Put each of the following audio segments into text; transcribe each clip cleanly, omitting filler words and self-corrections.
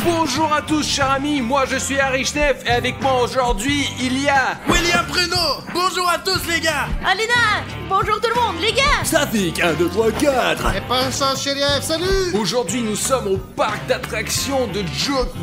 Bonjour à tous chers amis, moi je suis Harry Schneff et avec moi aujourd'hui il y a... William Pruneau. Bonjour à tous les gars. Alena, bonjour tout le monde les gars. Safik, 1, 2, 3, 4. Et pas ça, Chérif, salut. Aujourd'hui nous sommes au parc d'attractions de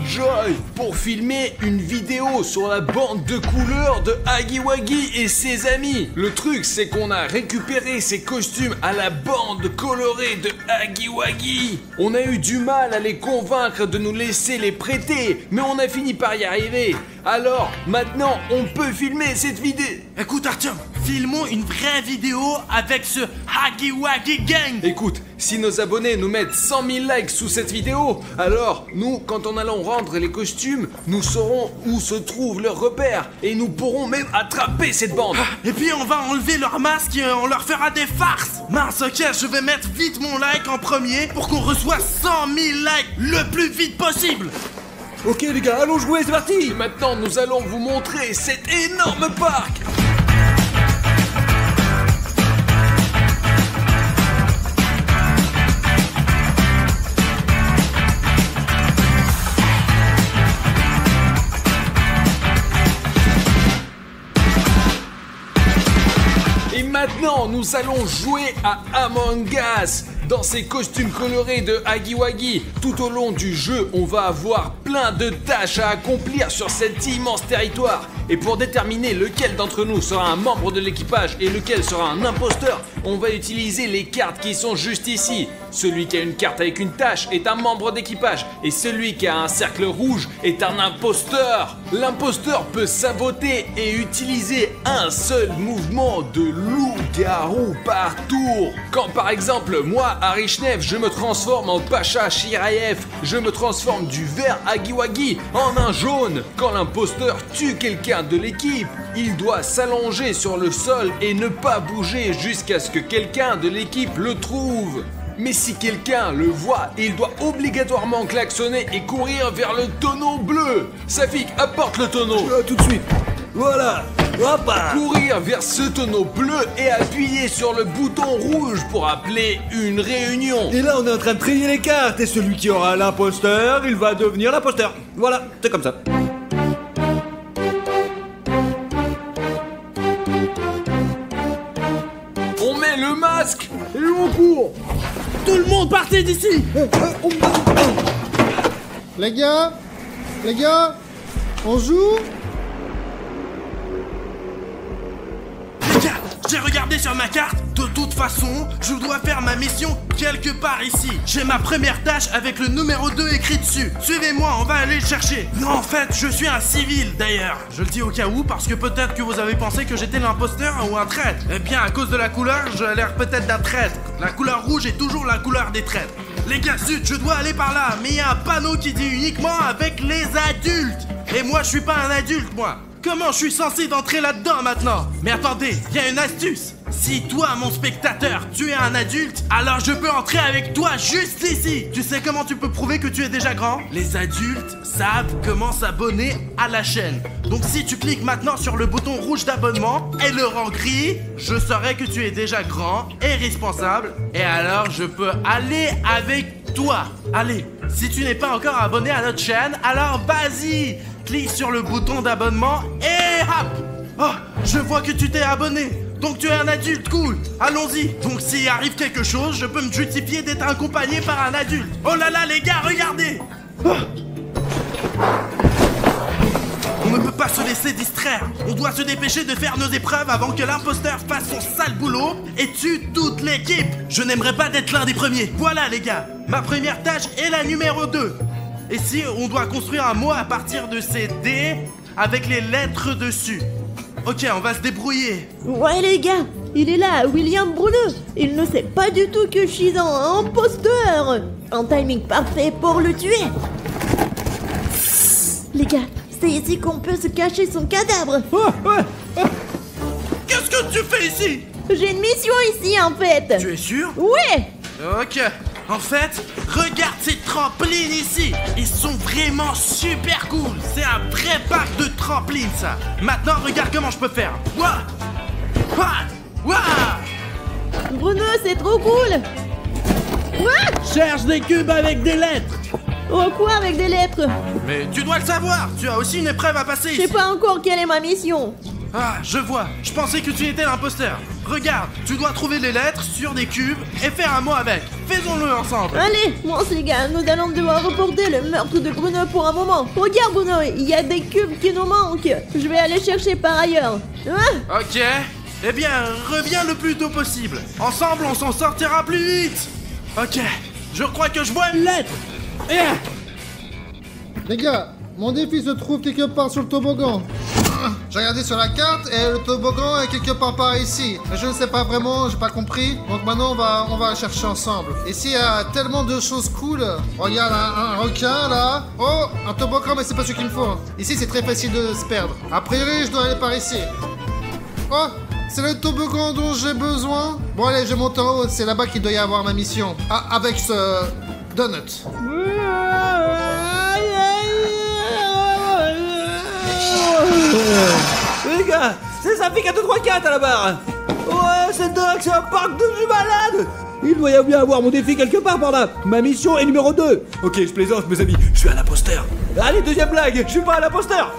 Joy pour filmer une vidéo sur la bande de couleurs de Huggy Wuggy et ses amis. Le truc c'est qu'on a récupéré ces costumes à la bande colorée de Huggy Wuggy. On a eu du mal à les convaincre de nous laisser les prêter, mais on a fini par y arriver. Alors, maintenant, on peut filmer cette vidéo. Écoute Artyom, filmons une vraie vidéo avec ce Huggy Wuggy Gang. Écoute, si nos abonnés nous mettent 100 000 likes sous cette vidéo, alors nous, quand on allons rendre les costumes, nous saurons où se trouve leur repère et nous pourrons même attraper cette bande. Et puis on va enlever leur masque et on leur fera des farces. Mince, ok, je vais mettre vite mon like en premier pour qu'on reçoive 100 000 likes le plus vite possible. Ok les gars, allons jouer, c'est parti. Et maintenant, nous allons vous montrer cet énorme parc. Et maintenant, nous allons jouer à Among Us dans ces costumes colorés de Huggy Wuggy. Tout au long du jeu, on va avoir plein de tâches à accomplir sur cet immense territoire. Et pour déterminer lequel d'entre nous sera un membre de l'équipage et lequel sera un imposteur, on va utiliser les cartes qui sont juste ici. Celui qui a une carte avec une tâche est un membre d'équipage et celui qui a un cercle rouge est un imposteur. L'imposteur peut saboter et utiliser un seul mouvement de loup-garou par tour. Quand par exemple, moi, Harry Schneff, je me transforme en Pacha Shiraev, je me transforme du vert Huggy Wuggy en un jaune. Quand l'imposteur tue quelqu'un de l'équipe, il doit s'allonger sur le sol et ne pas bouger jusqu'à ce que quelqu'un de l'équipe le trouve. Mais si quelqu'un le voit, il doit obligatoirement klaxonner et courir vers le tonneau bleu. Safik, apporte le tonneau. Tout de suite. Voilà. Hop. Courir vers ce tonneau bleu et appuyer sur le bouton rouge pour appeler une réunion. Et là, on est en train de trier les cartes. Et celui qui aura l'imposteur, il va devenir l'imposteur. Voilà, c'est comme ça. On met le masque. Et on court. Tout le monde partez d'ici. Les gars, on joue. Les gars, j'ai regardé sur ma carte. De toute façon, je dois faire ma mission quelque part ici. J'ai ma première tâche avec le numéro 2 écrit dessus. Suivez-moi, on va aller le chercher. Non, en fait, je suis un civil d'ailleurs. Je le dis au cas où parce que peut-être que vous avez pensé que j'étais l'imposteur ou un traître. Eh bien, à cause de la couleur, j'ai l'air peut-être d'un traître. La couleur rouge est toujours la couleur des traîtres. Les gars, zut, je dois aller par là. Mais il y a un panneau qui dit uniquement avec les adultes. Et moi, je suis pas un adulte, moi. Comment je suis censé d'entrer là-dedans maintenant? Mais attendez, il y a une astuce. Si toi, mon spectateur, tu es un adulte, alors je peux entrer avec toi juste ici. Tu sais comment tu peux prouver que tu es déjà grand? Les adultes savent comment s'abonner à la chaîne. Donc si tu cliques maintenant sur le bouton rouge d'abonnement et le rang gris, je saurai que tu es déjà grand et responsable. Et alors je peux aller avec toi. Allez, si tu n'es pas encore abonné à notre chaîne, alors vas-y, clique sur le bouton d'abonnement et hop. Oh, je vois que tu t'es abonné. Donc tu es un adulte, cool. Allons-y. Donc s'il arrive quelque chose, je peux me justifier d'être accompagné par un adulte. Oh là là les gars, regardez. Oh. On ne peut pas se laisser distraire. On doit se dépêcher de faire nos épreuves avant que l'imposteur fasse son sale boulot et tue toute l'équipe. Je n'aimerais pas d'être l'un des premiers. Voilà les gars, ma première tâche est la numéro 2. Et si on doit construire un mot à partir de ces dés avec les lettres dessus. Ok, on va se débrouiller. Ouais les gars, il est là, William Bruneux. Il ne sait pas du tout que je suis un imposteur. Un timing parfait pour le tuer. Les gars, c'est ici qu'on peut se cacher son cadavre. Qu'est-ce que tu fais ici? J'ai une mission ici en fait. Tu es sûr? Ouais. Ok. En fait, regarde ces trampolines ici. Ils sont vraiment super cool. C'est un vrai parc de trampolines, ça. Maintenant, regarde comment je peux faire. Ouah! Ouah! Ouah! Bruno, c'est trop cool. Cherche des cubes avec des lettres. Oh, quoi avec des lettres? Mais tu dois le savoir, tu as aussi une épreuve à passer Je ici. sais pas encore quelle est ma mission. Ah, je vois, je pensais que tu étais l'imposteur. Regarde, tu dois trouver les lettres sur des cubes et faire un mot avec. Faisons-le ensemble. Allez, les gars, nous allons devoir reporter le meurtre de Bruno pour un moment. Regarde Bruno, il y a des cubes qui nous manquent. Je vais aller chercher par ailleurs. Hein? Ok, eh bien, reviens le plus tôt possible. Ensemble, on s'en sortira plus vite. Ok, je crois que je vois une lettre. Les gars, mon défi se trouve quelque part sur le toboggan. J'ai regardé sur la carte et le toboggan est quelque part par ici. Mais je ne sais pas vraiment, j'ai pas compris. Donc maintenant on va le chercher ensemble. Ici il y a tellement de choses cool. Regarde un requin là. Oh, un toboggan mais c'est pas ce qu'il me faut. Ici c'est très facile de se perdre. A priori je dois aller par ici. Oh, c'est le toboggan dont j'ai besoin. Bon allez, je monte en haut, c'est là-bas qu'il doit y avoir ma mission. Ah, avec ce donut. Les gars, c'est Safi qui a 2, 3, 4 à la barre. Ouais, c'est dingue, c'est un parc de jus malade. Il doit y bien avoir mon défi quelque part par là. Ma mission est numéro 2. Ok, je plaisante mes amis, je suis un imposteur. Allez, deuxième blague, je suis pas un imposteur.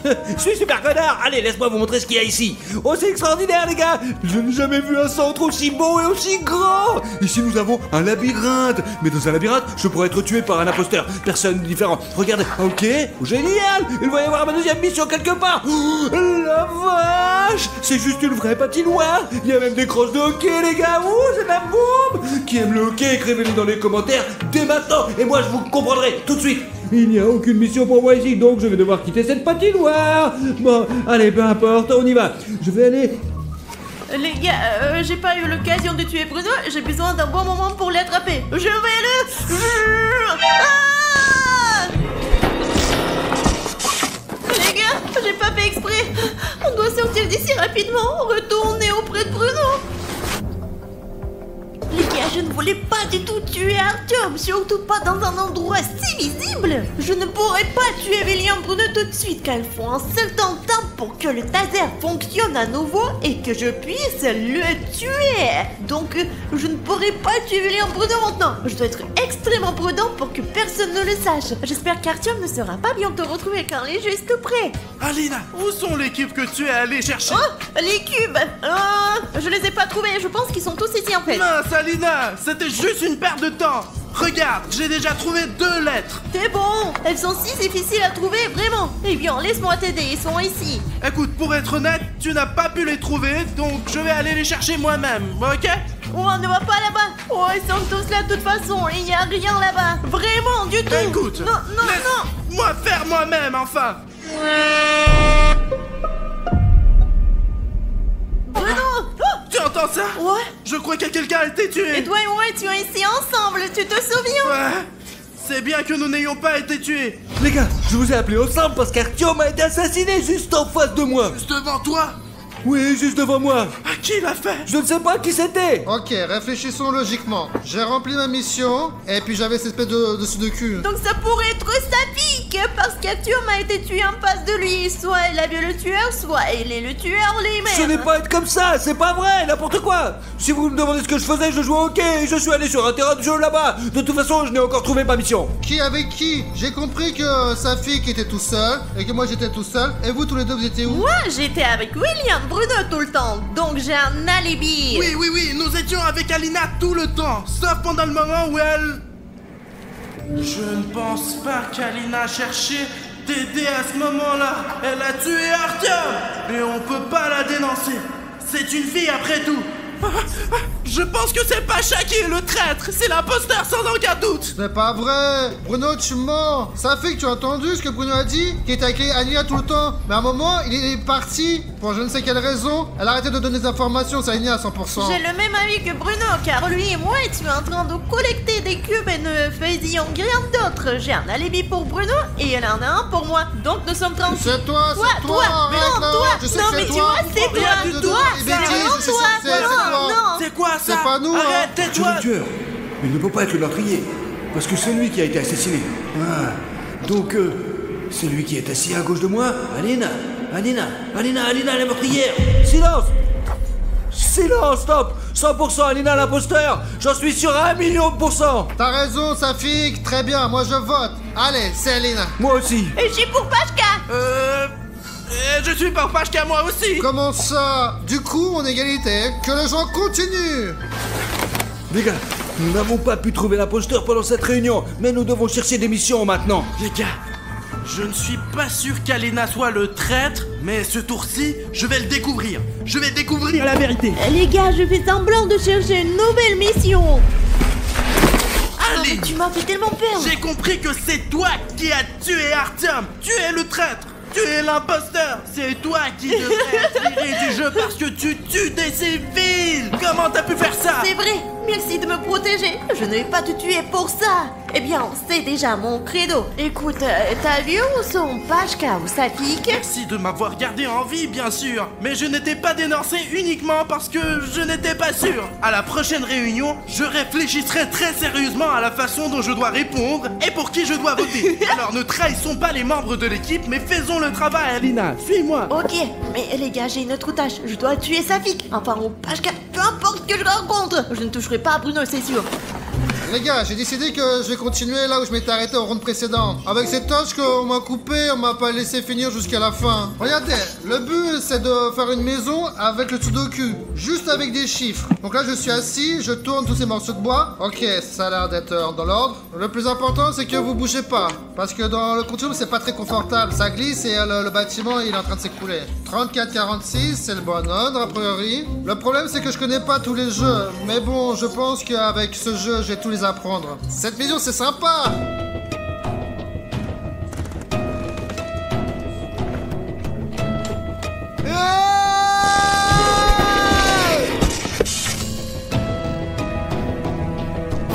Je suis super connard. Allez, laisse-moi vous montrer ce qu'il y a ici. Oh, c'est extraordinaire les gars. Je n'ai jamais vu un centre aussi beau et aussi grand. Ici nous avons un labyrinthe. Mais dans un labyrinthe, je pourrais être tué par un imposteur. Personne différent. Regardez, ok, génial. Il va y avoir ma deuxième mission quelque part. Oh, la vache. C'est juste une vraie patinoire. Il y a même des crosses de hockey les gars. Ouh, c'est de la bombe. Qui aime le hockey, écrivez-le dans les commentaires dès maintenant. Et moi je vous comprendrai tout de suite. Il n'y a aucune mission pour moi ici, donc je vais devoir quitter cette patinoire. Bon, allez, peu importe, on y va. Je vais aller... Les gars, j'ai pas eu l'occasion de tuer Bruno, j'ai besoin d'un bon moment pour l'attraper. Je vais le... Ah! Les gars, j'ai pas fait exprès. On doit sortir d'ici rapidement, retourner auprès de Bruno. Les gars, je ne voulais pas du tout tuer Artyom, surtout pas dans un endroit si visible. Je ne pourrais pas tuer William Bruno tout de suite, car il faut un certain temps pour que le taser fonctionne à nouveau et que je puisse le tuer. Donc, je ne pourrais pas tuer William Bruno maintenant. Je dois être extrêmement prudent pour que personne ne le sache. J'espère qu'Artyom ne sera pas bientôt retrouvé car il est juste prêt. Alina, où sont les cubes que tu es allé chercher? Oh, les cubes. Je les ai pas trouvés, je pense qu'ils sont tous ici en fait. Mince, Alina, c'était juste une perte de temps. Regarde, j'ai déjà trouvé 2 lettres. C'est bon, elles sont si difficiles à trouver, vraiment. Eh bien, laisse-moi t'aider, ils sont ici. Écoute, pour être honnête, tu n'as pas pu les trouver, donc je vais aller les chercher moi-même, ok? Oh, on ne va pas là-bas. Oh, ils sont tous là de toute façon, il n'y a rien là-bas. Vraiment, du tout. Écoute, non, laisse-moi faire moi-même, enfin. Bruno. Tu entends ça? Ouais. Je crois que quelqu'un a été tué. Et toi et moi étions ici ensemble, tu te souviens? Ouais. C'est bien que nous n'ayons pas été tués. Les gars, je vous ai appelé ensemble parce qu'Artyom a été assassiné juste en face de moi. Juste devant toi? Oui, juste devant moi. À qui l'a fait? Je ne sais pas qui c'était. Ok, réfléchissons logiquement. J'ai rempli ma mission et puis j'avais cette espèce de dessus de cul. Donc ça pourrait être Safi, parce qu'Artyom a été tué en face de lui. Soit il a vu le tueur, soit il est le tueur lui-même. Ce n'est pas être comme ça, c'est pas vrai, n'importe quoi. Si vous me demandez ce que je faisais, je jouais au hockey et je suis allé sur un terrain de jeu là-bas. De toute façon, je n'ai encore trouvé ma mission. Qui avec qui? J'ai compris que Safi qui était tout seul et que moi j'étais tout seul. Et vous tous les deux vous étiez où? Moi j'étais avec William Bruno tout le temps, donc j'ai un alibi. Oui, nous étions avec Alina tout le temps, sauf pendant le moment où elle... Je ne pense pas qu'Alina cherchait t'aider à ce moment-là. Elle a tué Artyom et on peut pas la dénoncer. C'est une fille après tout. Je pense que c'est Pacha qui est le traître. C'est l'imposteur sans aucun doute. Ce n'est pas vrai. Bruno, tu mens. Safi, tu as entendu ce que Bruno a dit? Qui était avec Alina tout le temps. Mais à un moment, il est parti. Pour je ne sais quelle raison. Elle a arrêté de donner des informations, c'est Alina à 100%. J'ai le même avis que Bruno, car lui et moi étions en train de collecter des cubes et ne faisions rien d'autre. J'ai un alibi pour Bruno et elle en a un pour moi. Donc nous sommes tranquilles. C'est toi, c'est toi. Mais arrête, non, là. toi. Je sais Non, que mais c'est tu toi. vois, c'est toi. Rien du tout. Les bêtises, je sais toi. que c'est toi. Non. C'est quoi ça? C'est pas nous, hein. Arrête, C'est tais-toi. le tueur. Il ne peut pas être le meurtrier. Parce que c'est lui qui a été assassiné. Ah. Donc, c'est lui qui est assis à gauche de moi. Alina, la meurtrière. Silence. Silence, stop. 100% Alina l'imposteur. J'en suis sûr à 1 million %. T'as raison, Safik, très bien, moi je vote. Allez, c'est Alina. Moi aussi. Et je suis pour Pashka. Je suis pour Pashka moi aussi. Comment ça? Du coup, en égalité, que les gens continuent. Les gars, nous n'avons pas pu trouver l'imposteur pendant cette réunion, mais nous devons chercher des missions maintenant. Les gars, je ne suis pas sûr qu'Alina soit le traître, mais ce tour-ci, je vais le découvrir. Je vais découvrir la vérité. Les gars, je fais semblant de chercher une nouvelle mission. Allez, Tu m'as fait tellement peur. j'ai compris que c'est toi qui as tué Artyom. Tu es le traître. Tu es l'imposteur. C'est toi qui devrais être viré du jeu parce que tu tues des civils. Comment t'as pu faire ça? C'est vrai, merci de me protéger. Je ne vais pas te tuer pour ça. Eh bien, c'est déjà mon credo. Écoute, t'as vu où sont Pashka ou Safik? Merci de m'avoir gardé en vie, bien sûr. Mais je n'étais pas dénoncé uniquement parce que je n'étais pas sûr. À la prochaine réunion, je réfléchirai très sérieusement à la façon dont je dois répondre et pour qui je dois voter. Alors ne trahissons pas les membres de l'équipe, mais faisons le travail, Alina. Suis-moi. Ok, mais les gars, j'ai une autre tâche. Je dois tuer Safik. Enfin, ou Pashka, peu importe que je rencontre. Je ne toucherai pas à Bruno, c'est sûr. Les gars, j'ai décidé que je vais continuer là où je m'étais arrêté au round précédent. Avec cette tâche qu'on m'a coupée, on m'a pas laissé finir jusqu'à la fin. Regardez, le but c'est de faire une maison avec le Sudoku, juste avec des chiffres. Donc là je suis assis, je tourne tous ces morceaux de bois. Ok, ça a l'air d'être dans l'ordre. Le plus important c'est que vous bougez pas, parce que dans le continuum c'est pas très confortable. Ça glisse et le bâtiment il est en train de s'écrouler. 34-46, c'est le bon ordre a priori. Le problème c'est que je connais pas tous les jeux, mais bon, je pense qu'avec ce jeu j'ai tous les apprendre. Cette maison c'est sympa.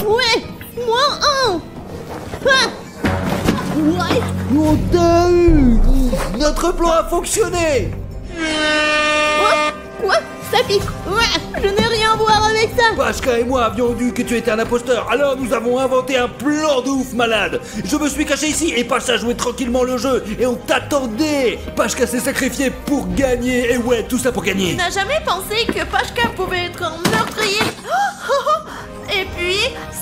Ouais, moins 1. Ah. Ouais. On t'a eu. Notre plan a fonctionné. Quoi? Safik? Ouais, je n'ai rien à voir avec ça. Pashka et moi avions dit que tu étais un imposteur, alors nous avons inventé un plan de ouf malade. Je me suis caché ici et Pashka jouait tranquillement le jeu et on t'attendait. Pashka s'est sacrifié pour gagner, et ouais, tout ça pour Tu gagner. n'as jamais pensé que Pashka pouvait être un meurtrier? Et puis,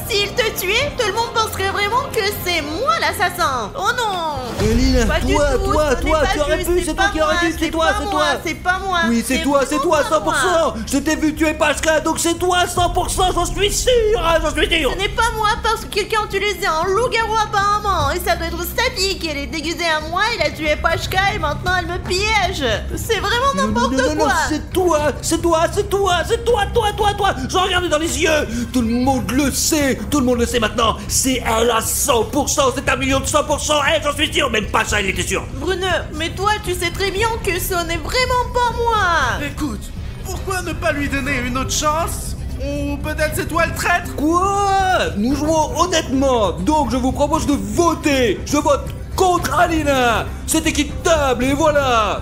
s'il te tuait, tout le monde penserait vraiment que c'est moi l'assassin. Oh non! Elina, Pas du tout, ce n'est pas tu aurais juste, pu, c'est c'est toi pas qui aurais moi, dû, c'est toi, pas c'est moi, toi. C'est pas moi. Oui, c'est toi, vraiment pas moi. 100%. Je t'ai vu tuer Pashka, donc c'est toi 100%, j'en suis sûr, j'en suis sûr. Ce n'est pas moi parce que quelqu'un a utilisé un loup-garou apparemment. Et ça doit être Safik qui elle est déguisée à moi, il a tué Pashka et maintenant elle me piège. C'est vraiment n'importe Non, quoi. c'est toi. Je regarde dans les yeux. Tout le monde le sait maintenant. C'est elle à 100%, c'est 1 million de 100%. J'en suis sûr, même pas ça, il était sûr. Bruno, mais toi tu sais très bien que ce n'est vraiment pas moi. Écoute, pourquoi ne pas lui donner une autre chance? Ou peut-être c'est toi le traître? Quoi? Nous jouons honnêtement, donc je vous propose de voter. Je vote contre Alina. C'est équitable et voilà.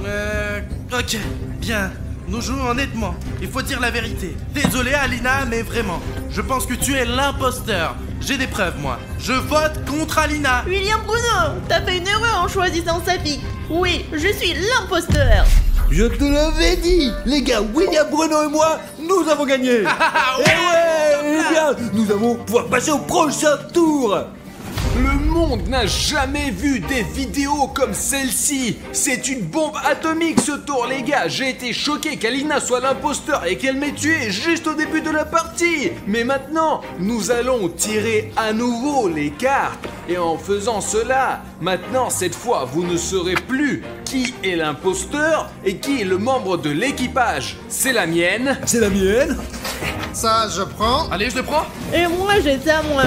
Ok, bien. Nous jouons honnêtement. Il faut dire la vérité. Désolé Alina, mais vraiment. Je pense que tu es l'imposteur. J'ai des preuves, moi. Je vote contre Alina. William Bruno, t'as fait une erreur en choisissant Safik. Oui, je suis l'imposteur. Je te l'avais dit. Les gars, William Bruno et moi, nous avons gagné. Ouais, Eh bien, nous allons pouvoir passer au prochain tour. Le monde n'a jamais vu des vidéos comme celle-ci. C'est une bombe atomique ce tour, les gars. J'ai été choqué qu'Alina soit l'imposteur et qu'elle m'ait tué juste au début de la partie. Mais maintenant, nous allons tirer à nouveau les cartes. Et en faisant cela, maintenant, cette fois, vous ne saurez plus qui est l'imposteur et qui est le membre de l'équipage. C'est la mienne. C'est la mienne. Ça, je prends. Allez, je le prends. Et moi, j'ai ça, moi.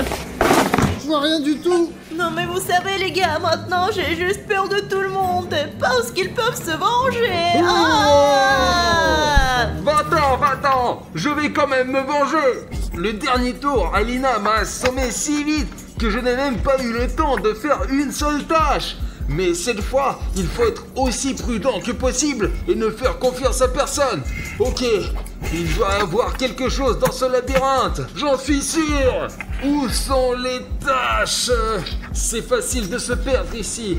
Je vois rien du tout. Non mais vous savez les gars, maintenant j'ai juste peur de tout le monde parce qu'ils peuvent se venger. Ah Va-t'en, je vais quand même me venger. Le dernier tour, Alina m'a assommé si vite que je n'ai même pas eu le temps de faire une seule tâche. Mais cette fois, il faut être aussi prudent que possible et ne faire confiance à personne. Ok, il doit y avoir quelque chose dans ce labyrinthe, j'en suis sûr. Où sont les tâches? C'est facile de se perdre ici.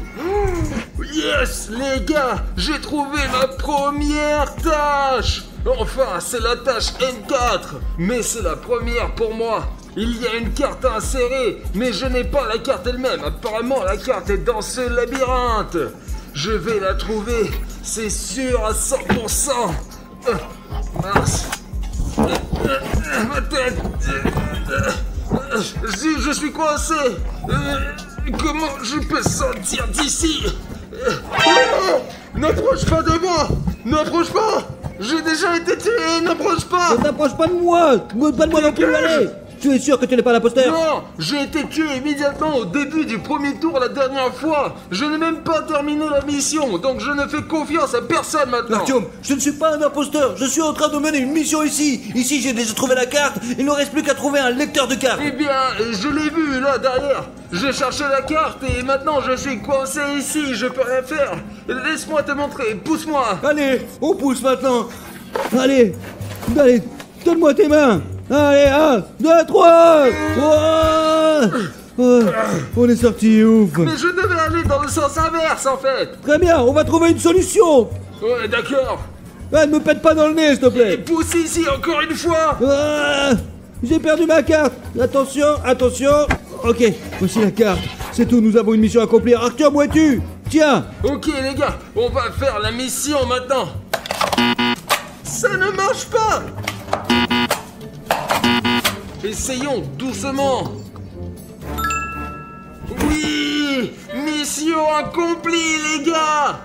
Yes, les gars, j'ai trouvé ma première tâche. Enfin, c'est la tâche N4. Mais c'est la première pour moi. Il y a une carte à insérer, mais je n'ai pas la carte elle-même. Apparemment, la carte est dans ce labyrinthe. Je vais la trouver, c'est sûr à 100%. Mince. Ma tête. Je suis coincé. Comment je peux sortir d'ici? N'approche pas de moi. N'approche pas. J'ai déjà été tué. N'approche pas. Ne t'approche pas de moi. Pas de moi non plus, allez. Tu es sûr que tu n'es pas l'imposteur? Non, j'ai été tué immédiatement au début du premier tour la dernière fois. Je n'ai même pas terminé la mission, donc je ne fais confiance à personne maintenant. Artyom, je ne suis pas un imposteur. Je suis en train de mener une mission ici. Ici, j'ai déjà trouvé la carte. Il ne reste plus qu'à trouver un lecteur de carte. Eh bien, je l'ai vu là derrière. J'ai cherché la carte et maintenant je suis coincé ici. Je peux rien faire. Laisse-moi te montrer. Pousse-moi. Allez, on pousse maintenant. Allez, donne-moi tes mains. Allez, 1, 2, 3. On est sorti, ouf. Mais je devais aller dans le sens inverse en fait. Très bien, on va trouver une solution. Ouais, d'accord. Ne me pète pas dans le nez, s'il te Et plaît. pousse ici encore une fois. J'ai perdu ma carte. Attention. Ok, voici la carte. C'est tout, nous avons une mission à accomplir. Artyom, où es-tu? Tiens. Ok les gars, on va faire la mission maintenant. Ça ne marche pas. Essayons doucement. Oui, mission accomplie les gars.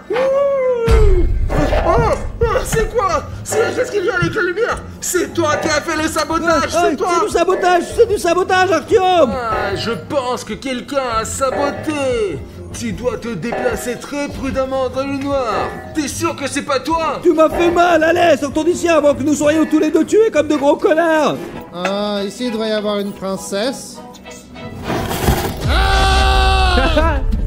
C'est quoi? Qu'est-ce qu'il y a avec la lumière? C'est toi qui as fait le sabotage, c'est toi. C'est du sabotage, Artyom. Je pense que quelqu'un a saboté. Tu dois te déplacer très prudemment dans le noir. T'es sûr que c'est pas toi? Tu m'as fait mal, allez, sortons d'ici avant que nous soyons tous les deux tués comme de gros connards. Ici, il devrait y avoir une princesse.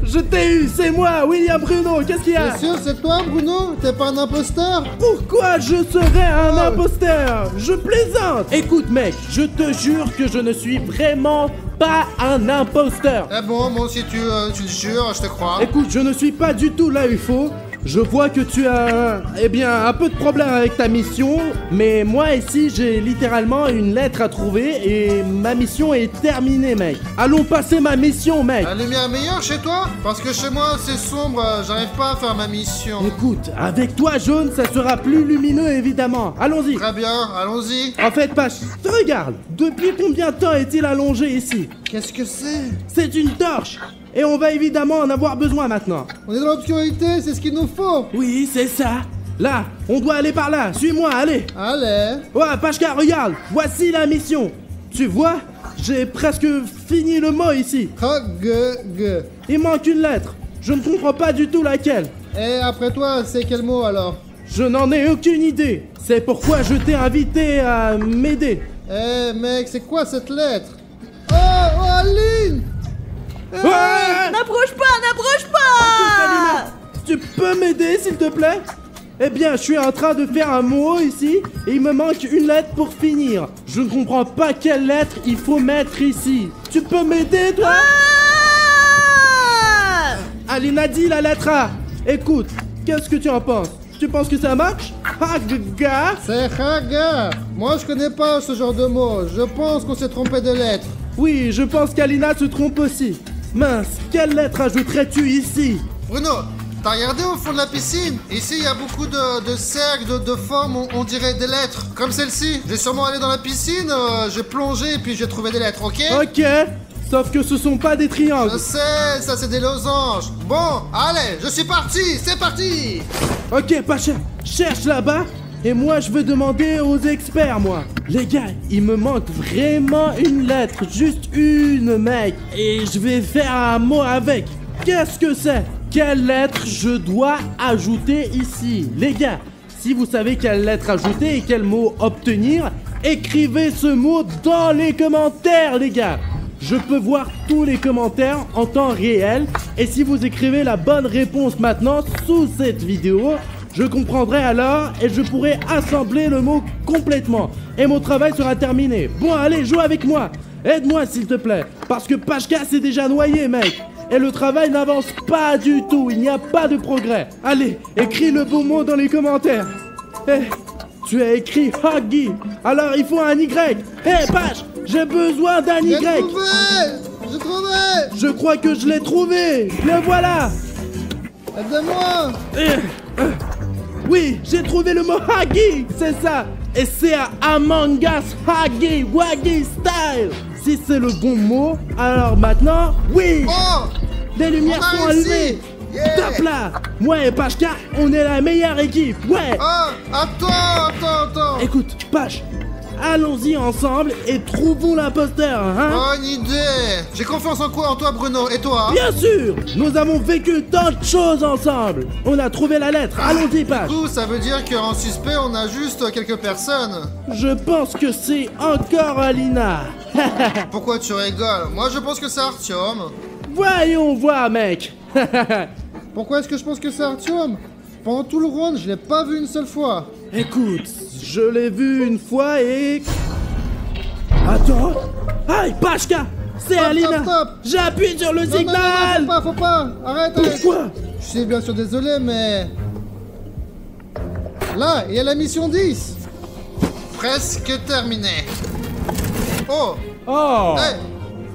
Je t'ai eu, c'est moi, William Bruno, qu'est-ce qu'il y a? T'es sûr, c'est toi, Bruno? T'es pas un imposteur? Pourquoi je serais un imposteur? Je plaisante. Écoute mec, je te jure que je ne suis vraiment pas un imposteur. Eh bon, moi aussi tu le jures, je te crois. Écoute, je ne suis pas du tout là où il faut. Je vois que tu as, un peu de problème avec ta mission, mais moi ici j'ai littéralement une lettre à trouver et ma mission est terminée, mec. Allons passer ma mission, mec. La lumière est meilleure chez toi? Parce que chez moi c'est sombre, j'arrive pas à faire ma mission. Écoute, avec toi jaune, ça sera plus lumineux évidemment. Allons-y. Très bien, allons-y. En fait, Pache, regarde, depuis combien de temps est-il allongé ici? Qu'est-ce que c'est? C'est une torche. Et on va évidemment en avoir besoin maintenant. On est dans l'obscurité, c'est ce qu'il nous faut. Oui, c'est ça. Là, on doit aller par là. Suis-moi, allez. Allez. Ouais, Pachka, regarde. Voici la mission. Tu vois, j'ai presque fini le mot ici. Il manque une lettre. Je ne comprends pas du tout laquelle. Et après toi, c'est quel mot alors? Je n'en ai aucune idée. C'est pourquoi je t'ai invité à m'aider. Eh mec, c'est quoi cette lettre? Oh, Aline! N'approche pas. Tu peux m'aider, s'il te plaît? Eh bien, je suis en train de faire un mot ici, et il me manque une lettre pour finir. Je ne comprends pas quelle lettre il faut mettre ici. Tu peux m'aider, toi? Alina dit la lettre A. Écoute, qu'est-ce que tu en penses? Tu penses que ça marche? Haga? C'est Haga. Moi, je connais pas ce genre de mots. Je pense qu'on s'est trompé de lettre. Oui, je pense qu'Alina se trompe aussi. Mince, quelle lettre ajouterais-tu ici? Bruno, t'as regardé au fond de la piscine? Ici, il y a beaucoup de cercles, de formes, on dirait des lettres. Comme celle-ci. J'ai sûrement allé dans la piscine, j'ai plongé et puis j'ai trouvé des lettres, ok? Ok, sauf que ce sont pas des triangles. Je sais, ça c'est des losanges. Bon, allez, je suis parti, c'est parti! Ok, Pacha, cherche là-bas. Et moi, je vais demander aux experts, moi. Les gars, il me manque vraiment une lettre. Juste une, mec. Et je vais faire un mot avec. Qu'est-ce que c'est? Quelle lettre je dois ajouter ici? Les gars, si vous savez quelle lettre ajouter et quel mot obtenir, écrivez ce mot dans les commentaires, les gars. Je peux voir tous les commentaires en temps réel. Et si vous écrivez la bonne réponse maintenant sous cette vidéo, je comprendrai alors et je pourrai assembler le mot complètement. Et mon travail sera terminé. Bon, allez, joue avec moi. Aide-moi, s'il te plaît. Parce que Pachka s'est déjà noyé, mec. Et le travail n'avance pas du tout. Il n'y a pas de progrès. Allez, écris le beau mot dans les commentaires. Tu as écrit Huggy, alors il faut un Y. Hé, Pache, j'ai besoin d'un J'ai Y. trouvé! J'ai trouvé! Je crois que je l'ai trouvé. Le voilà. Aide-moi! Oui, j'ai trouvé le mot Huggy, c'est ça. Et c'est à Among Us Huggy Wuggy Style. Si c'est le bon mot, alors maintenant, oui. Oh! Les lumières On a sont réussi. allumées. Yeah. Top là. Moi et Pachka, on est la meilleure équipe. Ouais. Ah! Attends! Écoute, Pache, allons-y ensemble et trouvons l'imposteur, hein. Bonne idée! J'ai confiance en toi, Bruno, et toi? Bien sûr, nous avons vécu tant de choses ensemble. On a trouvé la lettre. Allons-y, Pache. Du coup, ça veut dire qu'en suspect, on a juste quelques personnes. Je pense que c'est encore Alina. Pourquoi tu rigoles? Moi, je pense que c'est Artyom. Voyons voir, mec. Pourquoi est-ce que je pense que c'est Artyom? Pendant tout le round, je l'ai pas vu une seule fois. Écoute, je l'ai vu une fois et... Attends. Aïe, Pachka, c'est Stop, Alina. stop, stop. J'appuie sur le Non, signal. faut pas! Arrête! Pourquoi? Je suis bien sûr désolé, mais... Là, il y a la mission 10. Presque terminé. Oh! Oh. Hey!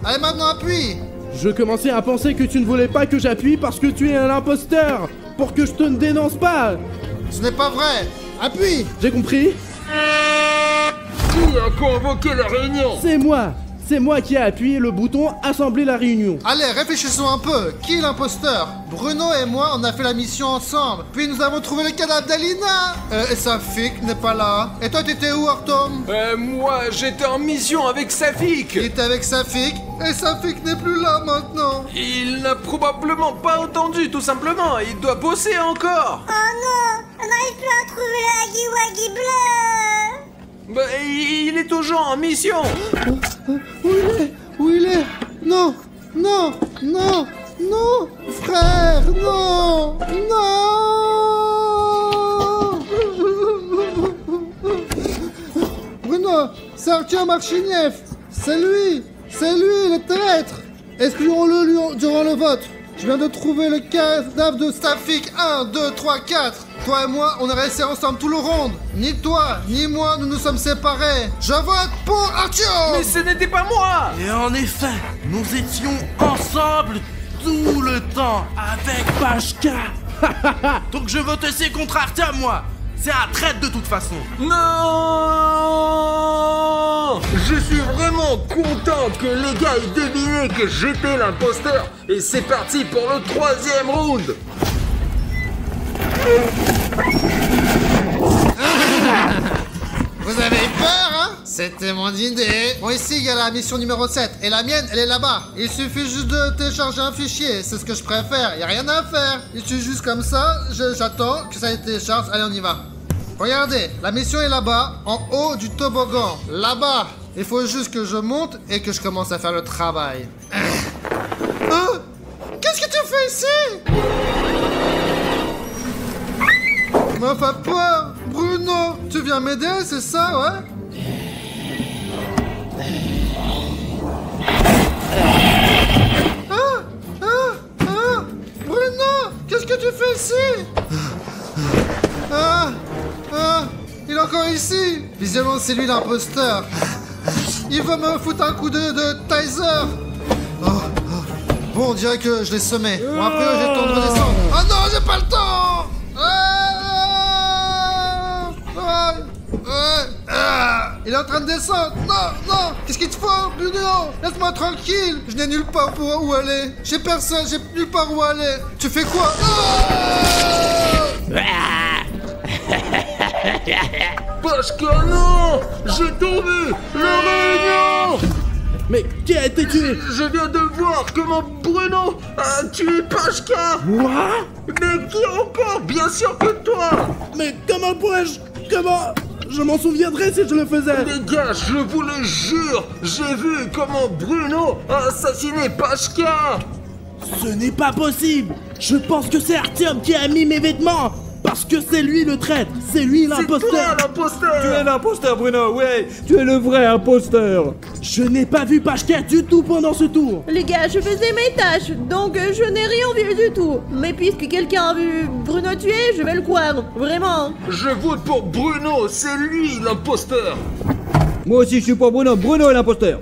Allez, maintenant, appuie! Je commençais à penser que tu ne voulais pas que j'appuie parce que tu es un imposteur. Pour que je te ne dénonce pas. Ce n'est pas vrai! Appuie! J'ai compris. Qui a convoqué la réunion? C'est moi. C'est moi qui ai appuyé le bouton assembler la réunion. Allez, réfléchissons un peu. Qui est l'imposteur? Bruno et moi, on a fait la mission ensemble. Puis nous avons trouvé le cadavre d'Alina. Et Safik n'est pas là. Et toi, t'étais où, Artom? Moi, j'étais en mission avec Safik. Il était avec Safik. Et Safik n'est plus là maintenant. Il n'a probablement pas entendu, tout simplement. Il doit bosser encore. Oh non, on n'arrive plus à trouver le Huggy Wuggy bleu. Bah, il est toujours en mission. Où il est? Non! Frère, non! Bruno, c'est Artyom Archiniev! C'est lui, le traître! Excluons-le durant le vote! Je viens de trouver le cadavre de Safik. 1, 2, 3, 4. Toi et moi, on est restés ensemble tout le round. Ni toi, ni moi, nous nous sommes séparés. Je vote pour Artyom! Mais ce n'était pas moi. Et en effet, nous étions ensemble tout le temps avec Pachka. Donc je vote aussi contre Artyom, moi. C'est un traître de toute façon. Non. Je suis vraiment content que les gars aient deviné que j'étais l'imposteur. Et c'est parti pour le 3e round. Vous avez eu peur, hein? C'était mon idée. Bon, ici, il y a la mission numéro 7. Et la mienne, elle est là-bas. Il suffit juste de télécharger un fichier. C'est ce que je préfère. Y a rien à faire. Il suffit juste comme ça. J'attends que ça télécharge. Allez, on y va. Regardez, la mission est là-bas, en haut du toboggan. Là-bas. Il faut juste que je monte et que je commence à faire le travail. Qu'est-ce que tu fais ici? M'a fait peur. Bruno, tu viens m'aider, c'est ça, ouais? Bruno, qu'est-ce que tu fais ici? Il est encore ici. Visiblement, c'est lui l'imposteur. Il veut me foutre un coup de taser. Bon, on dirait que je l'ai semé. Bon, après, j'ai le temps de redescendre. Oh non, j'ai pas le temps. Il est en train de descendre. Non. Qu'est-ce qu'il te faut, Bruno? Laisse-moi tranquille. Je n'ai nulle part pour où aller. J'ai personne, j'ai nulle part où aller. Tu fais quoi? Pachka, non. J'ai tombé. La réunion. Mais qui a été tué? Je viens de voir comment Bruno a tué Pachka. Moi? Mais qui encore? Bien sûr que toi. Mais comment pourrais-je... Comment... Je m'en souviendrai si je le faisais. Les gars, je vous le jure, j'ai vu comment Bruno a assassiné Pachka. Ce n'est pas possible. Je pense que c'est Artyom qui a mis mes vêtements. Parce que c'est lui le traître. C'est lui C'est toi l'imposteur. l'imposteur. Tu es l'imposteur, Bruno, ouais. Tu es le vrai imposteur. Je n'ai pas vu Pashker du tout pendant ce tour. Les gars, je faisais mes tâches, donc je n'ai rien vu du tout. Mais puisque quelqu'un a vu Bruno tuer, je vais le croire. Vraiment. Je vote pour Bruno, c'est lui l'imposteur. Moi aussi je suis pour Bruno, Bruno est l'imposteur.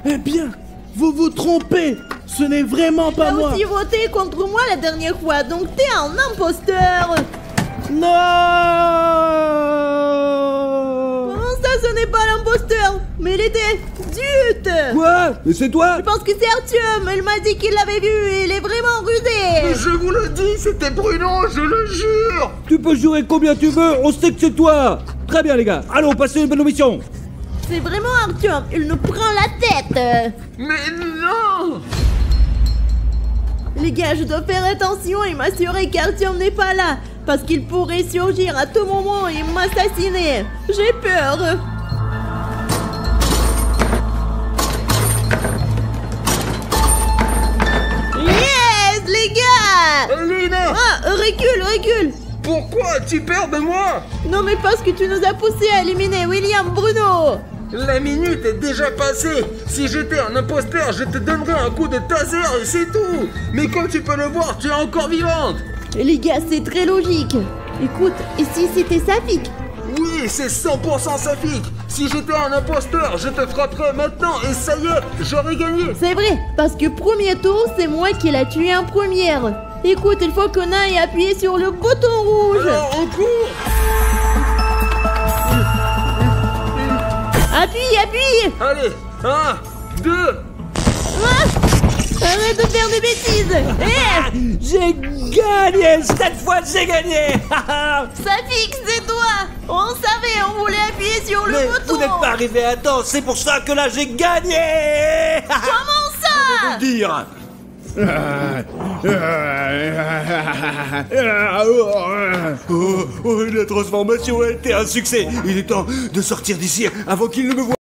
Eh bien, vous vous trompez. Ce n'est vraiment pas T'as moi. aussi voté contre moi la dernière fois, donc t'es un imposteur. Non. Comment ça, ce n'est pas l'imposteur? Mais il était Zut. Quoi? Mais c'est toi? Je pense que c'est Artyom, il m'a dit qu'il l'avait vu et il est vraiment rusé. Je vous le dis, c'était Bruno, je le jure. Tu peux jurer combien tu veux, on sait que c'est toi. Très bien les gars, allons passer une bonne mission. C'est vraiment Artyom, il nous prend la tête. Mais non. Les gars, je dois faire attention et m'assurer qu'Artyom n'est pas là, parce qu'il pourrait surgir à tout moment et m'assassiner. J'ai peur. Yes, les gars. Lina, Ah, recule. pourquoi tu perds de moi? Non mais parce que tu nous as poussé à éliminer William Bruno. La minute est déjà passée. Si j'étais un imposteur, je te donnerais un coup de taser et c'est tout. Mais comme tu peux le voir, tu es encore vivante. Et les gars, c'est très logique. Écoute, et si c'était Safik? Oui, c'est 100% Safik. Si j'étais un imposteur, je te frapperais maintenant et ça y est, j'aurais gagné. C'est vrai, parce que premier tour, c'est moi qui l'a tué en première. Écoute, il faut qu'on aille appuyer sur le bouton rouge. Alors, on court. Appuie. Allez, 1, 2. Ah, arrête de faire des bêtises. J'ai gagné, cette fois j'ai gagné. Safik, c'est toi. On savait, on voulait appuyer sur le Mais bouton. vous n'êtes pas arrivé à temps, c'est pour ça que là j'ai gagné. Comment ça? Dire. La transformation a été un succès. Il est temps de sortir d'ici avant qu'il ne me voie.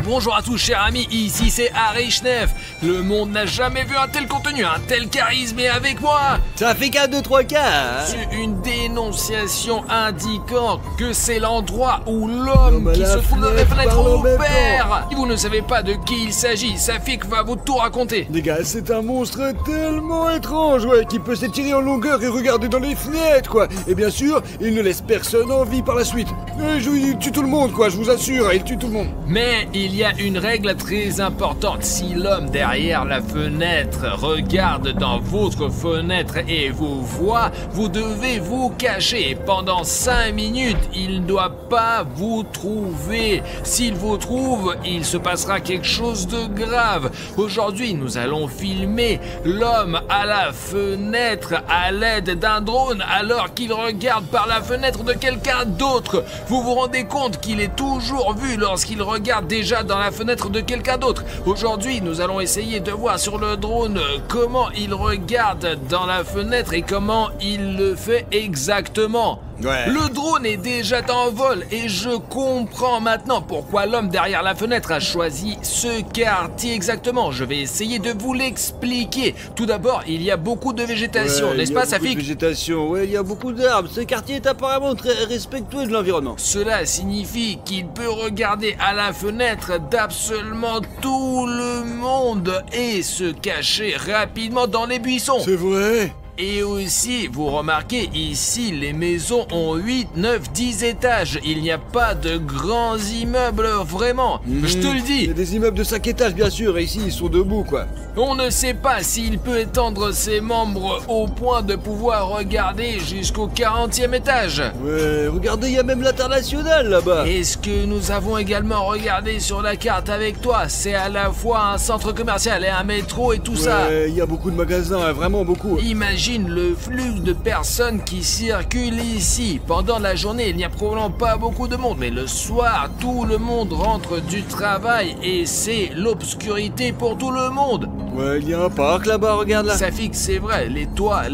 Bonjour à tous chers amis, ici c'est Harry Schnef. Le monde n'a jamais vu un tel contenu, un tel charisme et avec moi Ça fait qu'un 2-3 cas. c'est une dénonciation indiquant que c'est l'endroit où l'homme à qui la se trouve dans la fenêtre fenêtre parle en même opère. Si vous ne savez pas de qui il s'agit, Safik va vous tout raconter. Les gars, c'est un monstre tellement étrange, ouais, qui peut s'étirer en longueur et regarder dans les fenêtres, quoi. Et bien sûr, il ne laisse personne en vie par la suite. Il tue tout le monde, quoi, je vous assure, il tue tout le monde. Mais il y a une règle très importante. Si l'homme derrière la fenêtre regarde dans votre fenêtre et vous voit, vous devez vous cacher. Pendant 5 minutes, il ne doit pas vous trouver. S'il vous trouve, il se passera quelque chose de grave. Aujourd'hui, nous allons filmer l'homme à la fenêtre à l'aide d'un drone alors qu'il regarde par la fenêtre de quelqu'un d'autre. Vous vous rendez compte qu'il est toujours vu lorsqu'il regarde déjà dans la fenêtre de quelqu'un d'autre. Aujourd'hui, nous allons essayer de voir sur le drone comment il regarde dans la fenêtre et comment il le fait exactement. Ouais. Le drone est déjà en vol et je comprends maintenant pourquoi l'homme derrière la fenêtre a choisi ce quartier exactement. Je vais essayer de vous l'expliquer. Tout d'abord, il y a beaucoup de végétation, n'est-ce pas, Safik? Végétation, ouais, il y a beaucoup d'arbres. Ce quartier est apparemment très respectueux de l'environnement. Cela signifie qu'il peut regarder à la fenêtre d'absolument tout le monde et se cacher rapidement dans les buissons. C'est vrai? Et aussi, vous remarquez, ici, les maisons ont 8, 9, 10 étages. Il n'y a pas de grands immeubles, vraiment. Je te le Il y dis. a des immeubles de 5 étages, bien sûr, et ici, ils sont debout, quoi. On ne sait pas s'il peut étendre ses membres au point de pouvoir regarder jusqu'au 40e étage. Ouais, regardez, il y a même l'international, là-bas. Et ce que nous avons également regardé sur la carte avec toi, c'est à la fois un centre commercial et un métro et tout ça. Ouais, il y a beaucoup de magasins, hein, vraiment beaucoup. Imagine le flux de personnes qui circulent ici. Pendant la journée, il n'y a probablement pas beaucoup de monde, mais le soir, tout le monde rentre du travail et c'est l'obscurité pour tout le monde. Ouais, il y a un parc là-bas, regarde là. Safik, c'est vrai, les toits,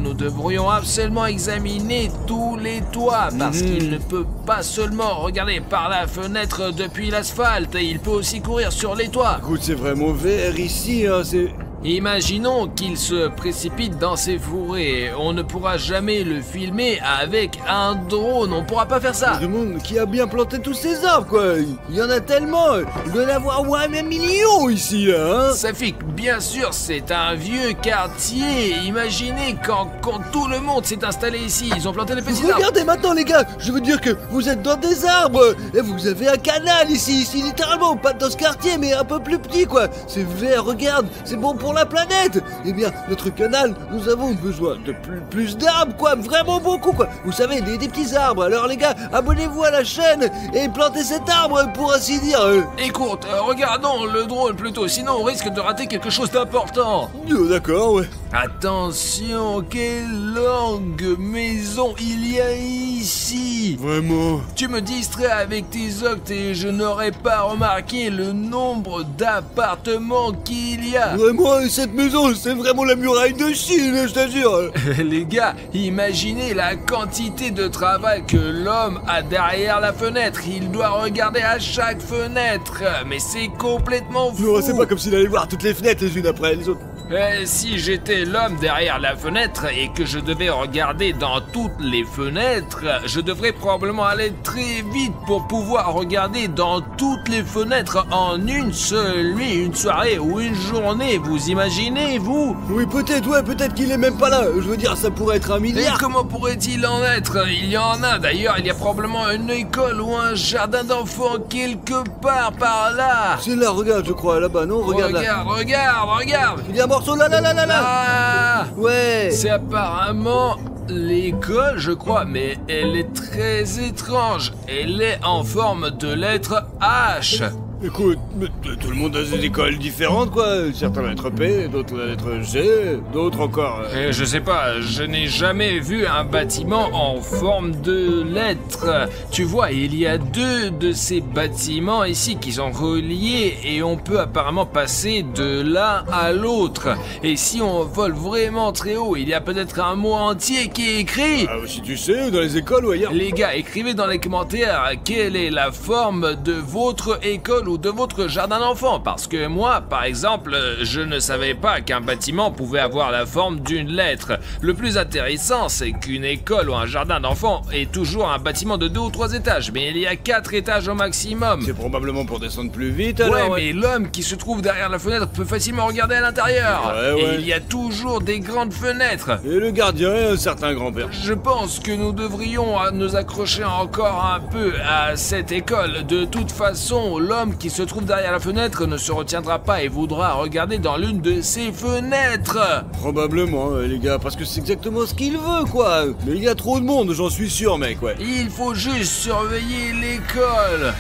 nous devrions absolument examiner tous les toits parce qu'il ne peut pas seulement regarder par la fenêtre depuis l'asphalte, il peut aussi courir sur les toits. Écoute, c'est vraiment vert ici, hein, c'est... Imaginons qu'il se précipite dans ses fourrés. On ne pourra jamais le filmer avec un drone. On pourra pas faire ça. Je me demande qui a bien planté tous ces arbres, quoi. Il y en a tellement. Il doit y en avoir un million ici, là, hein. Safik, bien sûr, c'est un vieux quartier. Imaginez quand tout le monde s'est installé ici. Ils ont planté des petits arbres. Regardez maintenant, les gars. Je veux dire que vous êtes dans des arbres. Et vous avez un canal ici, littéralement. Pas dans ce quartier, mais un peu plus petit, quoi. C'est vert, regarde. C'est bon pour la planète. Eh bien, notre canal, nous avons besoin de plus d'arbres, quoi. Vraiment beaucoup, quoi. Vous savez, des petits arbres. Alors, les gars, abonnez-vous à la chaîne et plantez cet arbre, pour ainsi dire. Écoute, regardons le drone plutôt. Sinon, on risque de rater quelque chose d'important. D'accord, ouais. Attention, quelle longue maison il y a ici. Vraiment. Tu me distrais avec tes octes et je n'aurais pas remarqué le nombre d'appartements qu'il y a. Vraiment, cette maison, c'est vraiment la muraille de Chine, je t'assure. Les gars, imaginez la quantité de travail que l'homme a derrière la fenêtre. Il doit regarder à chaque fenêtre. Mais c'est complètement fou. Non, c'est pas comme s'il allait voir toutes les fenêtres les unes après les autres. Si j'étais l'homme derrière la fenêtre et que je devais regarder dans toutes les fenêtres, je devrais probablement aller très vite pour pouvoir regarder dans toutes les fenêtres en une seule nuit, une soirée ou une journée. Vous imaginez, vous? Oui, peut-être, ouais, peut-être qu'il est même pas là. Je veux dire, ça pourrait être un Et milliard. comment pourrait-il en être? Il y en a d'ailleurs, il y a probablement une école ou un jardin d'enfants quelque part par là. C'est là, regarde, je crois, là-bas, non? Regarde là. Regarde. Il y a un morceau là. Ah, Ouais. c'est apparemment l'école, je crois, mais elle est très étrange. Elle est en forme de lettre H. Écoute, mais tout le monde a des écoles différentes, quoi. Certains la lettre P, d'autres la lettre G, d'autres encore... Je sais pas, je n'ai jamais vu un bâtiment en forme de lettre. Tu vois, il y a 2 de ces bâtiments ici qui sont reliés et on peut apparemment passer de l'un à l'autre. Et si on vole vraiment très haut, il y a peut-être un mot entier qui est écrit. Ah, si tu sais, dans les écoles ou ailleurs. Les gars, écrivez dans les commentaires quelle est la forme de votre école ou de votre jardin d'enfants, parce que moi, par exemple, je ne savais pas qu'un bâtiment pouvait avoir la forme d'une lettre. Le plus intéressant, c'est qu'une école ou un jardin d'enfants est toujours un bâtiment de 2 ou 3 étages, mais il y a 4 étages au maximum. C'est probablement pour descendre plus vite, Ouais, alors. mais l'homme qui se trouve derrière la fenêtre peut facilement regarder à l'intérieur. Ouais. Et il y a toujours des grandes fenêtres. Et le gardien est un certain grand-père. Je pense que nous devrions nous accrocher encore un peu à cette école. De toute façon, l'homme qui se trouve derrière la fenêtre ne se retiendra pas et voudra regarder dans l'une de ses fenêtres. Probablement, les gars, parce que c'est exactement ce qu'il veut, quoi. Mais il y a trop de monde, j'en suis sûr, mec, ouais. Il faut juste surveiller l'école.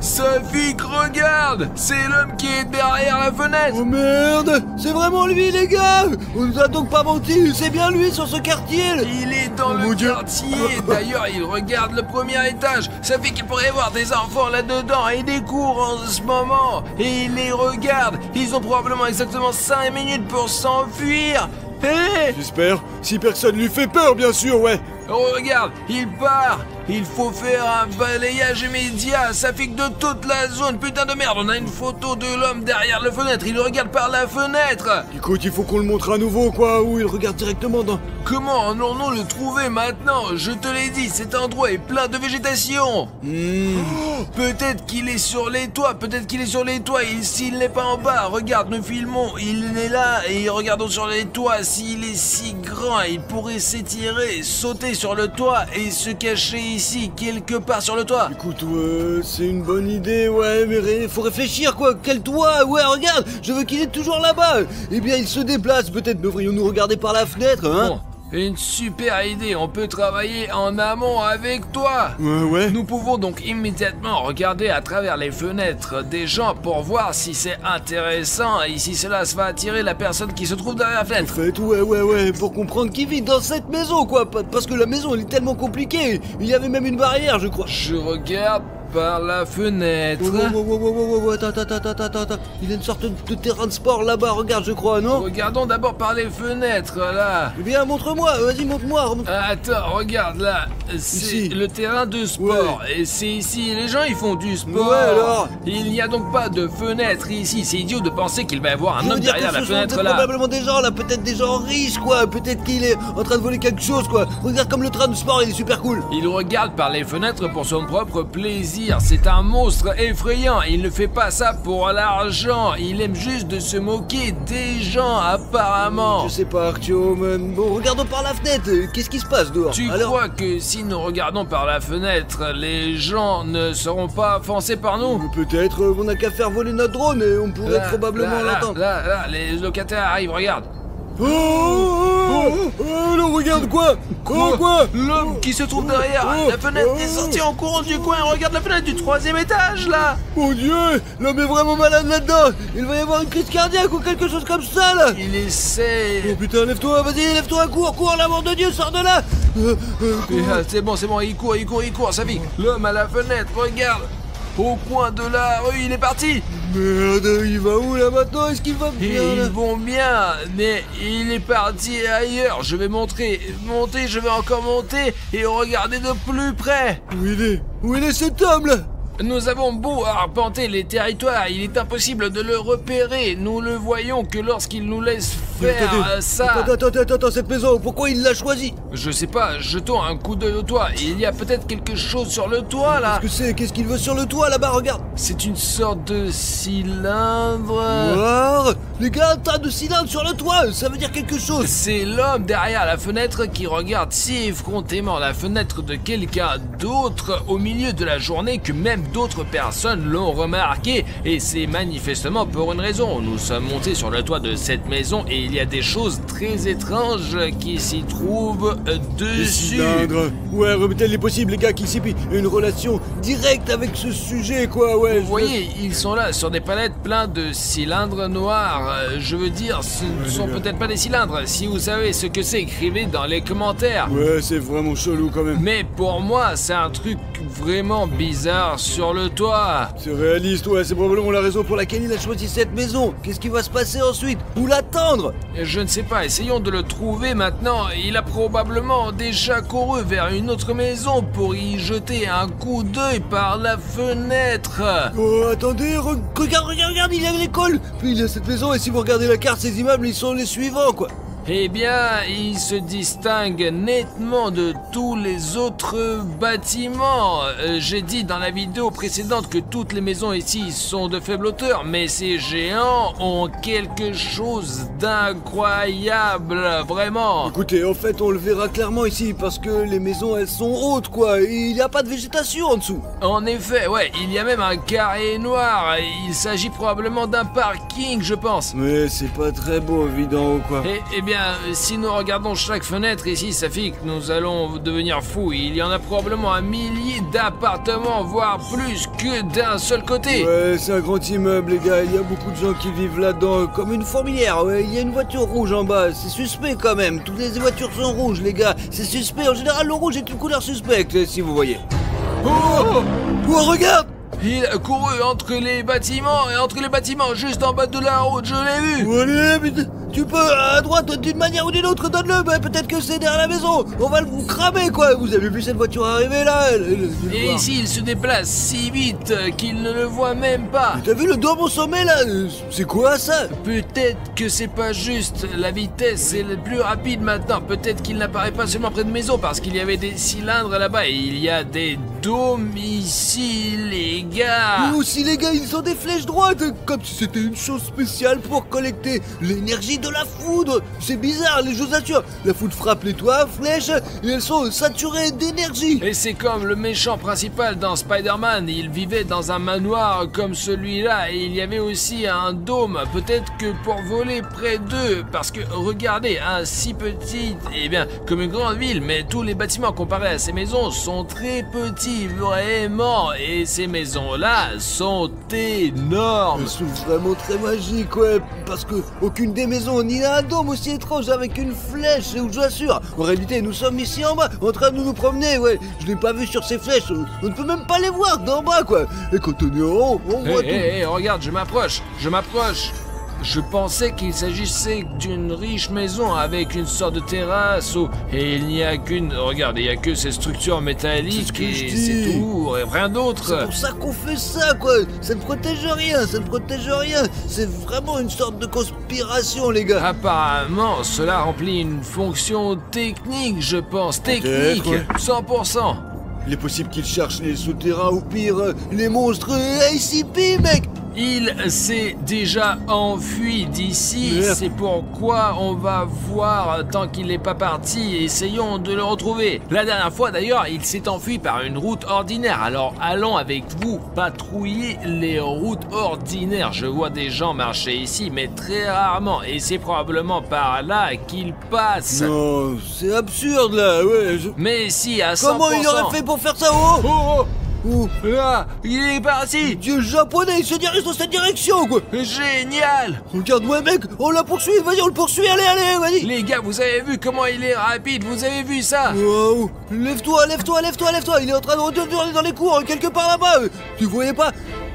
Safik, regarde! C'est l'homme qui est derrière la fenêtre! Oh merde! C'est vraiment lui, les gars! On nous a donc pas menti, c'est bien lui sur ce quartier! Il est dans Oh, mon le Dieu. quartier! D'ailleurs, il regarde le premier étage! Ça fait qu'il pourrait y avoir des enfants là-dedans et des cours en ce moment! Et il les regarde! Ils ont probablement exactement 5 minutes pour s'enfuir! Hé! J'espère, si personne lui fait peur, bien sûr, ouais! Regarde, il part! Il faut faire un balayage immédiat! Ça fait que de toute la zone! Putain de merde, on a une photo de l'homme derrière la fenêtre! Il le regarde par la fenêtre! Écoute, il faut qu'on le montre à nouveau, quoi, où il regarde directement dans... Comment allons-nous le trouver maintenant? Je te l'ai dit, cet endroit est plein de végétation! Peut-être qu'il est sur les toits, peut-être qu'il est sur les toits, et s'il n'est pas en bas, regarde, nous filmons, il est là, et regardons sur les toits, s'il est si grand, il pourrait s'étirer, sauter sur le toit, et se cacher ici, quelque part sur le toit. Écoute, ouais, c'est une bonne idée, ouais, mais faut réfléchir, quoi, quel toit? Ouais, regarde, je veux qu'il est toujours là-bas! Eh bien, il se déplace, peut-être devrions-nous regarder par la fenêtre, hein? Bon, une super idée, on peut travailler en amont avec toi. Ouais. Nous pouvons donc immédiatement regarder à travers les fenêtres des gens pour voir si c'est intéressant et si cela va attirer la personne qui se trouve derrière la En fenêtre. fait, ouais, pour comprendre qui vit dans cette maison, quoi, parce que la maison, elle est tellement compliquée, il y avait même une barrière, je crois. Je regarde par la fenêtre. Attends. Il y a une sorte de terrain de sport là-bas, regarde, je crois, non? Regardons d'abord par les fenêtres, là. Eh bien, montre-moi, vas-y, montre-moi. Attends, regarde, là. C'est Ici. le terrain de sport. Et c'est ici, les gens, ils font du sport. Ouais, alors? Il n'y a donc pas de fenêtre ici. C'est idiot de penser qu'il va y avoir un Je veux homme dire derrière que la ce sont fenêtre, là. probablement des gens, là, peut-être des gens riches, quoi. Peut-être qu'il est en train de voler quelque chose, quoi. Regarde comme le train de sport, il est super cool. Il regarde par les fenêtres pour son propre plaisir. C'est un monstre effrayant. Il ne fait pas ça pour l'argent. Il aime juste de se moquer des gens, apparemment. Je sais pas, Artyom. Bon, regardons par la fenêtre. Qu'est-ce qui se passe dehors? Tu Alors, crois que si nous regardons par la fenêtre, les gens ne seront pas offensés par nous? peut-être on n'a qu'à faire voler notre drone et on pourrait probablement l'entendre. Là, les locataires arrivent, regarde. Non, regarde quoi? Quoi? L'homme qui se trouve derrière la fenêtre est sorti en courant du coin. Regarde la fenêtre du 3e étage, là. Mon Dieu, l'homme est vraiment malade là-dedans. Il va y avoir une crise cardiaque ou quelque chose comme ça, là. Il essaie... Oh putain, lève-toi, vas-y, lève-toi, cours, l'amour de Dieu, sors de là. C'est bon, il court, ça fait. L'homme à la fenêtre, regarde. Au coin de la rue, il est parti. Merde, il va où là maintenant? Est-ce qu'il va bien là? Ils vont bien, mais il est parti ailleurs. Je vais monter, je vais encore monter et regarder de plus près. Où il est cet homme là? Nous avons beau arpenter les territoires, il est impossible de le repérer. Nous le voyons que lorsqu'il nous laisse faire ça. Attends, cette maison, pourquoi il l'a choisie? Je sais pas, jetons un coup d'œil au toit. Il y a peut-être quelque chose sur le toit là. Qu'est-ce qu'il veut sur le toit là-bas? Regarde. C'est une sorte de cylindre. Voir, les gars, un tas de cylindres sur le toit, ça veut dire quelque chose. C'est l'homme derrière la fenêtre qui regarde si effrontément la fenêtre de quelqu'un d'autre au milieu de la journée que même d'autres personnes l'ont remarqué. Et c'est manifestement pour une raison. Nous sommes montés sur le toit de cette maison et il y a des choses très étranges qui s'y trouvent dessus. Des cylindres. Ouais, il est possible, les gars, qu'il s'y plie une relation directe avec ce sujet, quoi, ouais. Vous voyez, ils sont là sur des palettes pleins de cylindres noirs. Je veux dire, ce ne sont peut-être pas des cylindres. Si vous savez ce que c'est, écrivez dans les commentaires. Ouais, c'est vraiment chelou quand même. Mais pour moi, c'est un truc vraiment bizarre sur le toit. C'est réaliste, ouais, c'est probablement la raison pour laquelle il a choisi cette maison. Qu'est-ce qui va se passer ensuite? Où l'attendre? Je ne sais pas, essayons de le trouver maintenant. Il a probablement déjà couru vers une autre maison pour y jeter un coup d'œil par la fenêtre. Oh, attendez, regarde, il y a l'école. Puis il y a cette maison et si vous regardez la carte, ces immeubles, ils sont les suivants, quoi. Eh bien, il se distingue nettement de tous les autres bâtiments. J'ai dit dans la vidéo précédente que toutes les maisons ici sont de faible hauteur, mais ces géants ont quelque chose d'incroyable, vraiment. Écoutez, en fait, on le verra clairement ici, parce que les maisons, elles sont hautes, quoi, et il n'y a pas de végétation en dessous. En effet, ouais, il y a même un carré noir. Il s'agit probablement d'un parking, je pense. Mais c'est pas très beau, vu d'en haut, quoi. Eh bien, si nous regardons chaque fenêtre ici, ça fait que nous allons devenir fous. Il y en a probablement un millier d'appartements, voire plus que d'un seul côté. Ouais, c'est un grand immeuble, les gars. Il y a beaucoup de gens qui vivent là-dedans, comme une fourmilière. Ouais, il y a une voiture rouge en bas. C'est suspect quand même. Toutes les voitures sont rouges, les gars. C'est suspect. En général, le rouge est une couleur suspecte, si vous voyez. Oh, regarde! Il a couru entre les bâtiments juste en bas de la route, je l'ai vu. Allez, mais tu peux à droite d'une manière ou d'une autre, donne-le. Bah, peut-être que c'est derrière la maison. On va le cramer, quoi. Vous avez vu cette voiture arriver là? Et ici, il se déplace si vite qu'il ne le voit même pas. T'as vu le dôme au sommet là? C'est quoi ça? Peut-être que c'est pas juste. La vitesse est le plus rapide maintenant. Peut-être qu'il n'apparaît pas seulement près de maison parce qu'il y avait des cylindres là-bas et il y a des dômes ici, les gars. Mais aussi, les gars, ils ont des flèches droites, comme si c'était une chose spéciale pour collecter l'énergie de la foudre. C'est bizarre, les jeux nature. La foudre frappe les toits, flèches, et elles sont saturées d'énergie. Et c'est comme le méchant principal dans Spider-Man. Il vivait dans un manoir comme celui-là et il y avait aussi un dôme. Peut-être que pour voler près d'eux, parce que regardez, un si petit, eh bien, comme une grande ville, mais tous les bâtiments comparés à ces maisons sont très petits, vraiment. Et ces maisons-là sont énormes. Elles sont vraiment très magiques, ouais, parce que aucune des maisons on y a un dôme aussi étrange avec une flèche, je vous assure. En réalité, nous sommes ici en bas, en train de nous promener, ouais. Je l'ai pas vu sur ces flèches, on ne peut même pas les voir d'en bas, quoi. Et quand on est en haut, on voit tout. Regarde, je m'approche. Je pensais qu'il s'agissait d'une riche maison avec une sorte de terrasse et il n'y a qu'une... Regarde, il n'y a que ces structures métalliques et c'est tout, et rien d'autre. C'est pour ça qu'on fait ça, quoi. Ça ne protège rien. C'est vraiment une sorte de conspiration, les gars. Apparemment, cela remplit une fonction technique, je pense. Technique, ouais. 100%. Il est possible qu'ils cherchent les souterrains ou pire, les monstres ACP, mec. Il s'est déjà enfui d'ici, Merde. c'est pourquoi on va voir tant qu'il n'est pas parti, essayons de le retrouver. La dernière fois d'ailleurs, il s'est enfui par une route ordinaire, alors allons avec vous patrouiller les routes ordinaires. Je vois des gens marcher ici, mais très rarement, et c'est probablement par là qu'ils passent. Non, c'est absurde là, ouais. Mais si, à 100%. Comment il aurait fait pour faire ça? Oh, Là, il est parti. Dieu japonais, il se dirige dans cette direction, quoi. Génial. Regarde-moi, mec, on la poursuit, vas-y, on le poursuit, allez, vas-y. Les gars, vous avez vu comment il est rapide, vous avez vu ça? Wow, lève-toi, il est en train de retourner dans les cours, quelque part là-bas. Tu voyais pas?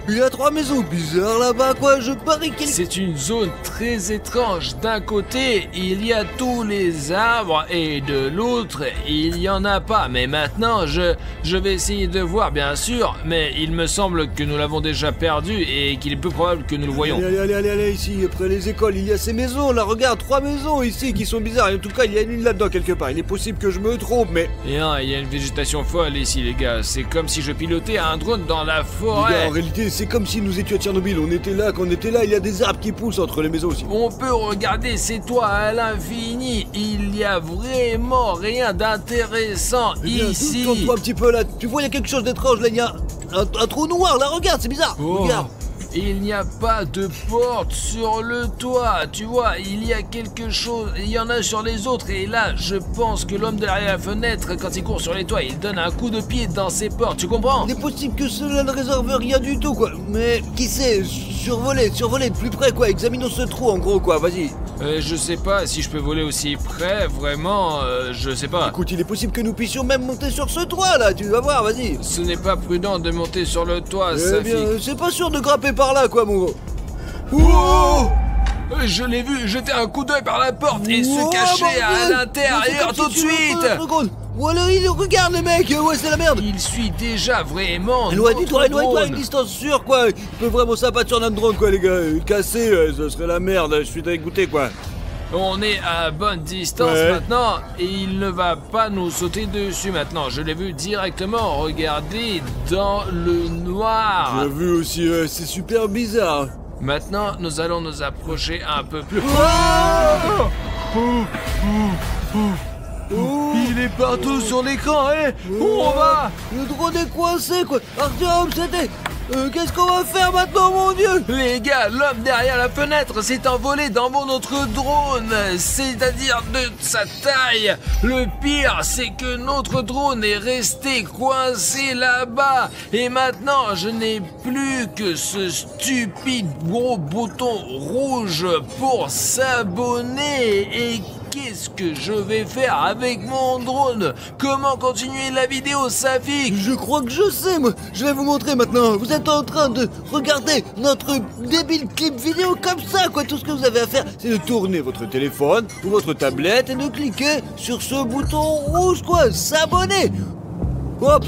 Il y a 3 maisons bizarres là-bas, quoi, je parie qu'il... C'est une zone très étrange. D'un côté, il y a tous les arbres et de l'autre, il y en a pas. Mais maintenant, je vais essayer de voir, bien sûr, mais il me semble que nous l'avons déjà perdu et qu'il est peu probable que nous le voyons. Allez, ici, après les écoles, il y a ces maisons, là, regarde, 3 maisons ici qui sont bizarres. En tout cas, il y a une là-dedans quelque part. Il est possible que je me trompe, mais... Et non, il y a une végétation folle ici, les gars. C'est comme si je pilotais un drone dans la Les forêt. gars, en réalité, c'est comme si nous étions à Tchernobyl. Quand on était là, il y a des arbres qui poussent entre les maisons aussi. On peut regarder ces toits à l'infini. Il y a vraiment rien d'intéressant ici. Tourne-toi un petit peu là. Tu vois, il y a quelque chose d'étrange là. Il y a un trou noir là. Regarde, c'est bizarre. Regarde. Il n'y a pas de porte sur le toit, tu vois, il y a quelque chose, il y en a sur les autres, et là, je pense que l'homme derrière la fenêtre, quand il court sur les toits, il donne un coup de pied dans ses portes, tu comprends? Il est possible que cela ne réserve rien du tout, quoi. Mais qui sait, survoler de plus près, quoi. Examinons ce trou, en gros, quoi. Vas-y. Je sais pas si je peux voler aussi près, vraiment, je sais pas. Écoute, il est possible que nous puissions même monter sur ce toit, là. Tu vas voir, vas-y. Ce n'est pas prudent de monter sur le toit, Eh Safi. bien, c'est pas sûr de grimper par là, quoi, mon gros. Wow! Je l'ai vu jeter un coup d'œil par la porte et se cacher à l'intérieur tout de suite. Voilà, regarde le mec, ouais, c'est la merde. Il suit déjà vraiment. Éloigne-toi, à une distance sûre, quoi. Il peut vraiment s'abattre sur notre drone, quoi, les gars. Casser, ce serait la merde. Je suis dégoûté, quoi. On est à bonne distance maintenant et il ne va pas nous sauter dessus maintenant. Je l'ai vu directement regarder dans le noir. J'ai vu aussi, c'est super bizarre. Maintenant, nous allons nous approcher un peu plus. Il est partout sur l'écran, hein. Où on va? Le drone est coincé, quoi. Artyom, c'était... qu'est-ce qu'on va faire maintenant, mon Dieu? Les gars, l'homme derrière la fenêtre s'est envolé dans notre drone, c'est-à-dire de sa taille. Le pire, c'est que notre drone est resté coincé là-bas. Et maintenant, je n'ai plus que ce stupide gros bouton rouge pour s'abonner. Et qu'est-ce que je vais faire avec mon drone? Comment continuer la vidéo, Safi? Je crois que je sais, moi. Je vais vous montrer maintenant. Vous êtes en train de regarder notre débile clip vidéo comme ça, quoi. Tout ce que vous avez à faire, c'est de tourner votre téléphone ou votre tablette et de cliquer sur ce bouton rouge, quoi. S'abonner. Hop,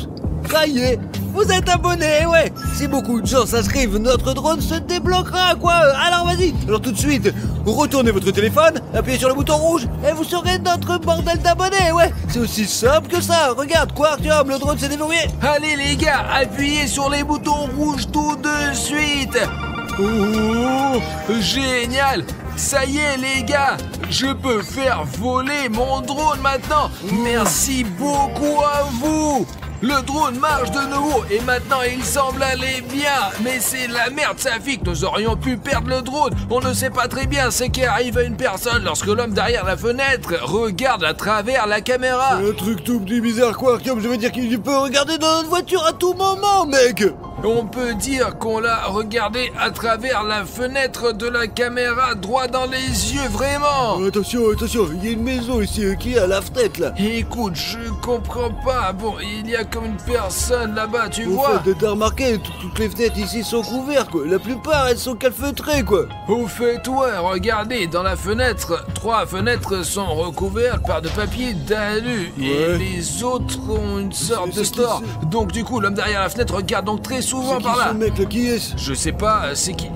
ça y est. Vous êtes abonné, ouais. Si beaucoup de gens s'inscrivent, notre drone se débloquera, quoi. Alors vas-y. Alors tout de suite, retournez votre téléphone, appuyez sur le bouton rouge et vous serez notre bordel d'abonnés, ouais. C'est aussi simple que ça. Regarde, quoi, Artyom, le drone s'est déverrouillé. Allez les gars, appuyez sur les boutons rouges tout de suite. Oh, génial. Ça y est les gars, je peux faire voler mon drone maintenant. Merci beaucoup à vous. Le drone marche de nouveau et maintenant il semble aller bien. Mais c'est la merde, Safi, que nous aurions pu perdre le drone. On ne sait pas très bien ce qui arrive à une personne lorsque l'homme derrière la fenêtre regarde à travers la caméra. Un truc tout petit bizarre, quoi, Artyom. Je veux dire qu'il peut regarder dans notre voiture à tout moment, mec. On peut dire qu'on l'a regardé à travers la fenêtre de la caméra, droit dans les yeux, vraiment. Attention, il y a une maison ici qui est à la fenêtre là. Écoute, je comprends pas. Bon, il y a comme une personne là-bas, tu Au vois. fait, t'as remarqué, toutes les fenêtres ici sont couvertes quoi. La plupart elles sont calfeutrées quoi. Au fait, ouais, regardez, dans la fenêtre, 3 fenêtres sont recouvertes par de papier d'alu et Ouais. les autres ont une sorte C'est de qui, store. Donc du coup, l'homme derrière la fenêtre regarde donc très souvent C'est par qui là. ce mec là, qui est-ce? Je sais pas, c'est qui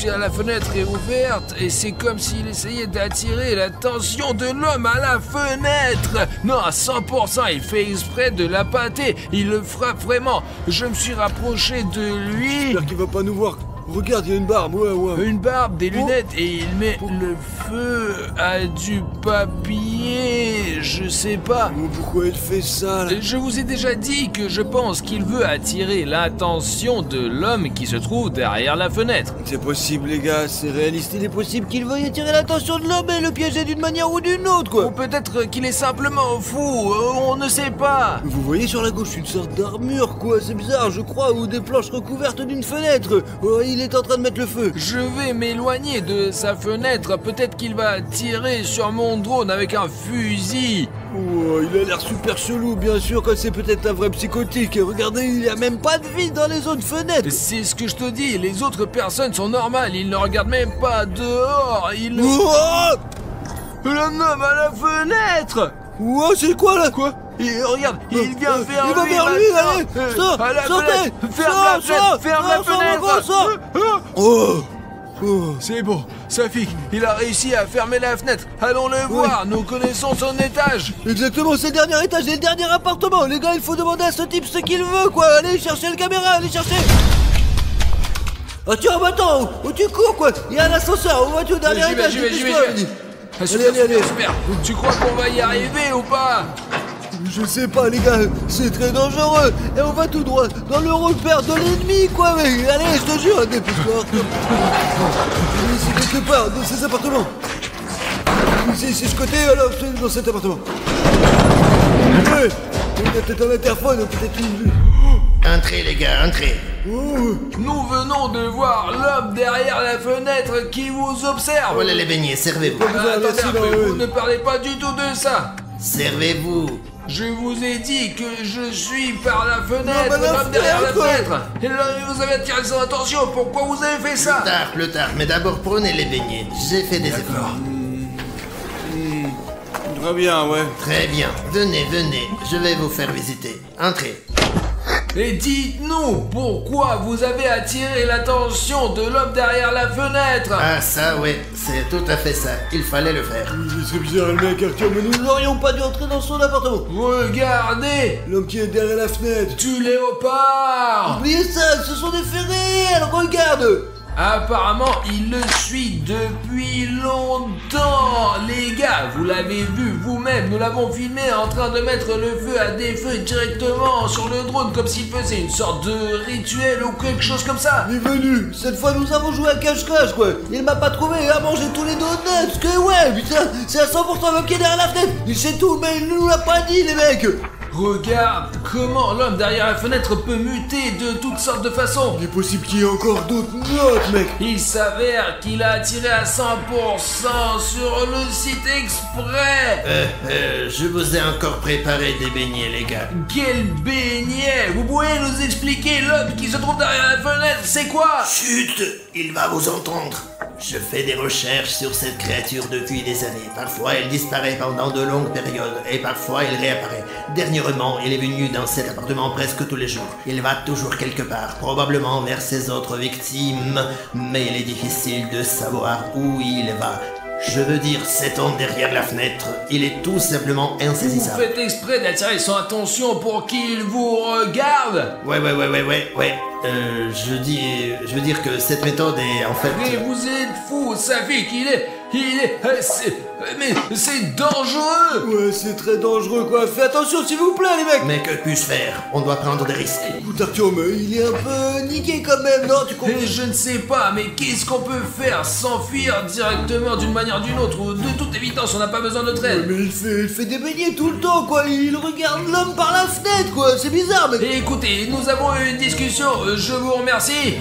la fenêtre est ouverte et c'est comme s'il essayait d'attirer l'attention de l'homme à la fenêtre. Non, à 100%, il fait exprès de la pâter. Il le frappe vraiment. Je me suis rapproché de lui. J'espère qu'il va pas nous voir. Regarde, il y a une barbe, ouais. Une barbe, des lunettes et il met le feu à du papier. Je sais pas. Oh, pourquoi il fait ça là? Je vous ai déjà dit que je pense qu'il veut attirer l'attention de l'homme qui se trouve derrière la fenêtre. C'est possible les gars, c'est réaliste, il est possible qu'il veuille attirer l'attention de l'homme et le piéger d'une manière ou d'une autre Ou quoi. peut-être qu'il est simplement fou, on ne sait pas. Vous voyez sur la gauche une sorte d'armure quoi, c'est bizarre je crois, ou des planches recouvertes d'une fenêtre. Oh, il est en train de mettre le feu. Je vais m'éloigner de sa fenêtre, peut-être qu'il va tirer sur mon drone avec un fusil. Oh, il a l'air super chelou, bien sûr que c'est peut-être un vrai psychotique. Regardez, il n'y a même pas de vie dans les autres fenêtres. C'est ce que je te dis, les autres personnes sont normales, ils ne regardent même pas dehors, ils... Oh, L'homme à la fenêtre. oh c'est quoi là? Quoi? Et regarde, il vient vers il va lui vers lui, maintenant. allez, sort, À la sortez, fenêtre. Ferme sors, la fenêtre, sors, ferme sors, la sors, mon fenêtre. gros, sors. Oh, oh. C'est bon, Safik, il a réussi à fermer la fenêtre. Allons le voir, nous connaissons son étage. Exactement, c'est le dernier étage et le dernier appartement. Les gars, il faut demander à ce type ce qu'il veut, quoi. Allez chercher le caméra, allez chercher. Ah tiens, bah attends, où tu cours, quoi? Il y a un ascenseur, où vas-tu au dernier J'y vais, étage? j'y vais. dépêche-toi. Ah, super, allez. super. Tu crois qu'on va y arriver ou pas? Je sais pas, les gars, c'est très dangereux. Et on va tout droit dans le repère de l'ennemi, quoi. Mais allez, je te jure, dépêche-toi. Il est ici quelque part, dans ces appartements. Ici, c'est ce côté, alors, c'est dans cet appartement. Ouais, il y a peut-être un interphone, peut-être une... Entrez les gars, entrez. Oh. Nous venons de voir l'homme derrière la fenêtre qui vous observe. Voilà les beignets, servez-vous. Attendez merci, un peu, ouais. vous ne parlez pas du tout de ça. Servez-vous. Je vous ai dit que je suis par la fenêtre, Non, mais la l'homme derrière la fenêtre. fenêtre. Et là, vous avez attiré son attention, pourquoi vous avez fait ça? Plus tard, mais d'abord prenez les beignets. J'ai fait des efforts. Très bien, ouais. Très bien. Venez, je vais vous faire visiter. Entrez. Et dites-nous, pourquoi vous avez attiré l'attention de l'homme derrière la fenêtre? Ah ça, ouais, c'est tout à fait ça. Il fallait le faire. C'est bizarre, le mec, Arthur, mais nous n'aurions pas dû entrer dans son appartement. Regardez, L'homme qui est derrière la fenêtre. du léopard. Oubliez ça, ce sont des faits réels, regarde. Apparemment, il le suit depuis longtemps. Les gars, vous l'avez vu vous-même, nous l'avons filmé en train de mettre le feu à des feux directement sur le drone comme s'il faisait une sorte de rituel ou quelque chose comme ça. Il est venu. Cette fois, nous avons joué à cache-cache, quoi. Il m'a pas trouvé et a mangé tous les donuts. Que ouais, putain, c'est à 100% l'homme qui est derrière la fenêtre. Il sait tout, mais il nous l'a pas dit, les mecs. Regarde comment l'homme derrière la fenêtre peut muter de toutes sortes de façons. Il est possible qu'il y ait encore d'autres notes, mec. Il s'avère qu'il a attiré à 100% sur le site exprès. Je vous ai encore préparé des beignets, les gars. Quel beignet! Vous pouvez nous expliquer l'homme qui se trouve derrière la fenêtre, c'est quoi? Chut, il va vous entendre. Je fais des recherches sur cette créature depuis des années. Parfois, elle disparaît pendant de longues périodes et parfois, elle réapparaît. Dernièrement, il est venu dans cet appartement presque tous les jours. Il va toujours quelque part, probablement vers ses autres victimes, mais il est difficile de savoir où il va. Je veux dire, cet homme derrière la fenêtre, il est tout simplement Vous insaisissable. faites exprès d'attirer son attention pour qu'il vous regarde? Ouais. Je veux dire que cette méthode est en fait... Mais vous êtes fou, Safik, il est Mais c'est dangereux. Ouais, c'est très dangereux quoi. Fais attention s'il vous plaît les mecs. Mais que puis-je faire? On doit prendre des risques. Écoute Artyom, il est un peu niqué quand même, non? Tu comprends? Et je ne sais pas, mais qu'est-ce qu'on peut faire? S'enfuir directement d'une manière ou d'une autre, ou de toute évidence, on n'a pas besoin de notre aide. Mais il fait des beignets tout le temps quoi. Il regarde l'homme par la fenêtre quoi. C'est bizarre mais... Et écoutez, nous avons eu une discussion, je vous remercie.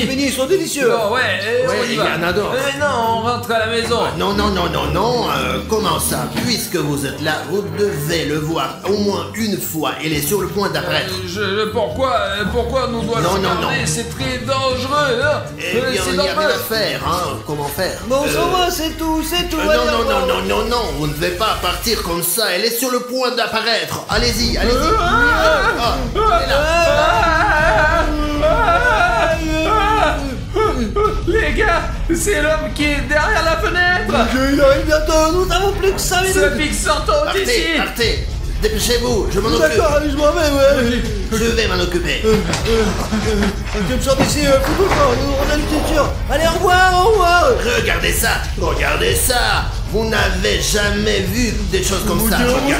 Les beignets ils sont délicieux. Bon, ouais, on y il y va. en a d'autres. Non, on rentre à la maison. Non, comment ça? Puisque vous êtes là, vous devez le voir au moins une fois. Il est sur le point d'apparaître. Pourquoi nous doit Non, le non, regarder? non. C'est très dangereux, hein. Eh bien, C'est il n'y a rien dangereux. à faire, hein. Comment faire? Bon on s'en va, c'est tout. Non, vous ne devez pas partir comme ça. Elle est sur le point d'apparaître. Allez-y. Ah, elle est là. Les gars, c'est l'homme qui est derrière la fenêtre. Il arrive bientôt, nous n'avons plus que 5 minutes. Ce pic sortant d'ici. Partez. Dépêchez-vous, je m'en occupe. D'accord, allez, je m'en vais, ouais. Je vais m'en occuper. Tu me sors d'ici, fous-toi, on a le futur. Allez, au revoir. Regardez ça. Vous n'avez jamais vu des choses comme ça. Mon Dieu.